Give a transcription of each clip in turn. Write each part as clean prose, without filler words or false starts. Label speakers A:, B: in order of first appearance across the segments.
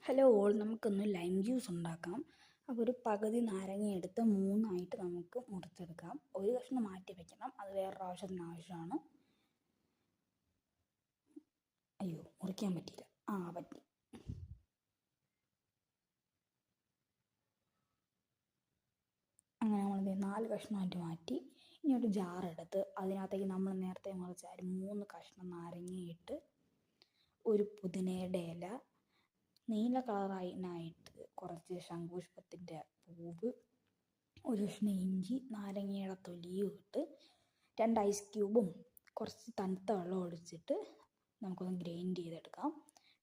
A: Hello all, നമുക്കൊന്ന് lime juice ഉണ്ടാക്കാം. അപ്പോൾ ഒരു പകുതി നാരങ്ങ എടുത്ത് 3 നമുക്ക് മുറിച്ചെടുക്കാം. ഒരു കഷ്ണം മാറ്റി വെക്കണം, അത് വേറൊരു ആവശ്യമാണ്. അയ്യോ, മുറിക്കാൻ പറ്റിയില്ല. പറ്റി. അങ്ങനെ നമ്മൾ 4 കഷ്ണമായിട്ട് മാറ്റി. ഇനി ഒരു ജാറെടുത്ത് അതിനകത്തേക്ക് നമ്മൾ നേരത്തെ മുറിച്ച 3 കഷ്ണം നാരങ്ങയിട്ട് ഒരു പുതിനയുടെ ഇല, നീല കളറായിട്ട് കുറച്ച് ശംഖുപുഷ്പത്തിൻ്റെ പൂവ്, ഒരു കഷ്ണം ഇഞ്ചി, നാരങ്ങയുടെ തൊലിയും ഇട്ട് 2 ഐസ് ക്യൂബും കുറച്ച് തണുത്ത വെള്ളം ഒഴിച്ചിട്ട് നമുക്കൊന്ന് ഗ്രൈൻഡ് ചെയ്തെടുക്കാം.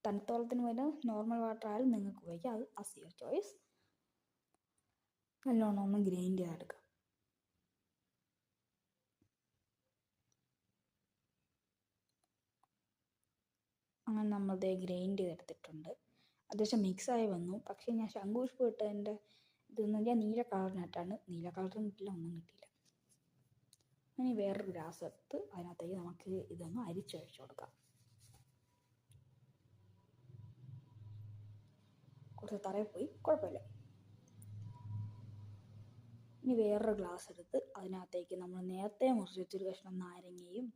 A: തണുത്ത വെള്ളത്തിന് പകരം നോർമൽ വാട്ടർ ആയാലും നിങ്ങൾക്ക് ഉപയോഗിക്കാം, അത് ആസ് യുവർ ചോയ്സ്. നല്ലോണം ഒന്ന് ഗ്രൈൻഡ് ചെയ്തെടുക്കാം. അങ്ങനെ നമ്മളത് ഗ്രൈൻഡ് ചെയ്തെടുത്തിട്ടുണ്ട്. അത്യാവശ്യം മിക്സായി വന്നു. പക്ഷേ ഞാൻ ശംഖുപുഷ്പം ഇട്ടതിൻ്റെ ഇതെന്ന് വെച്ചാൽ നീല കളറിനായിട്ടാണ്. നീല കളറും കിട്ടില്ല, ഒന്നും കിട്ടിയില്ല. ഇനി വേറൊരു ഗ്ലാസ് എടുത്ത് അതിനകത്തേക്ക് നമുക്ക് ഇതൊന്ന് അരിച്ചൊഴിച്ചു കൊടുക്കാം. കുറച്ച് തറയിൽ പോയി, കുഴപ്പമില്ല. ഇനി വേറൊരു ഗ്ലാസ് എടുത്ത് അതിനകത്തേക്ക് നമ്മൾ നേരത്തെ മുറിച്ച് വെച്ചൊരു കഷ്ണം നാരങ്ങയും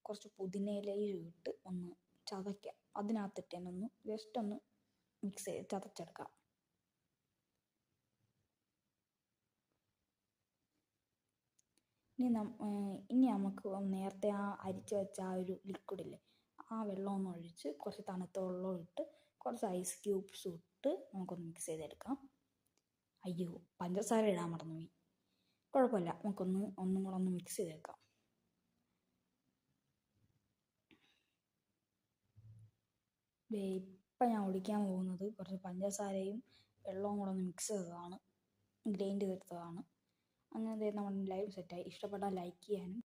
A: കുറച്ച് പുതിനയിലയും ഇട്ട് ഒന്ന് ചതയ്ക്കാം. അതിനകത്തിട്ട് തന്നെ ഒന്ന് ജസ്റ്റ് ഒന്ന് മിക്സ് ചെയ്ത് ചതച്ചെടുക്കാം. ഇനി നമുക്ക് നേരത്തെ അരിച്ച് വെച്ച ഒരു ലിക്വിഡില്ലേ, വെള്ളം ഒന്ന് ഒഴിച്ച് കുറച്ച് തണുത്ത വെള്ളം ഇട്ട് കുറച്ച് ഐസ് ക്യൂബ്സ് ഇട്ട് നമുക്കൊന്ന് മിക്സ് ചെയ്തെടുക്കാം. അയ്യോ, പഞ്ചസാര ഇടാൻ മറന്നുപോയി. കുഴപ്പമില്ല, ഒന്നും കൂടെ ഒന്ന് മിക്സ് ചെയ്തെടുക്കാം. ഇപ്പം ഞാൻ ഒഴിക്കാൻ പോകുന്നത് കുറച്ച് പഞ്ചസാരയും വെള്ളവും കൂടെ ഒന്ന് മിക്സ് ചെയ്തതാണ്, ഗ്രൈൻഡ് ചെയ്തെടുത്തതാണ്. അങ്ങനെ നമ്മുടെ ലൈവ് സെറ്റായി. ഇഷ്ടപ്പെട്ടാൽ ലൈക്ക് ചെയ്യാനും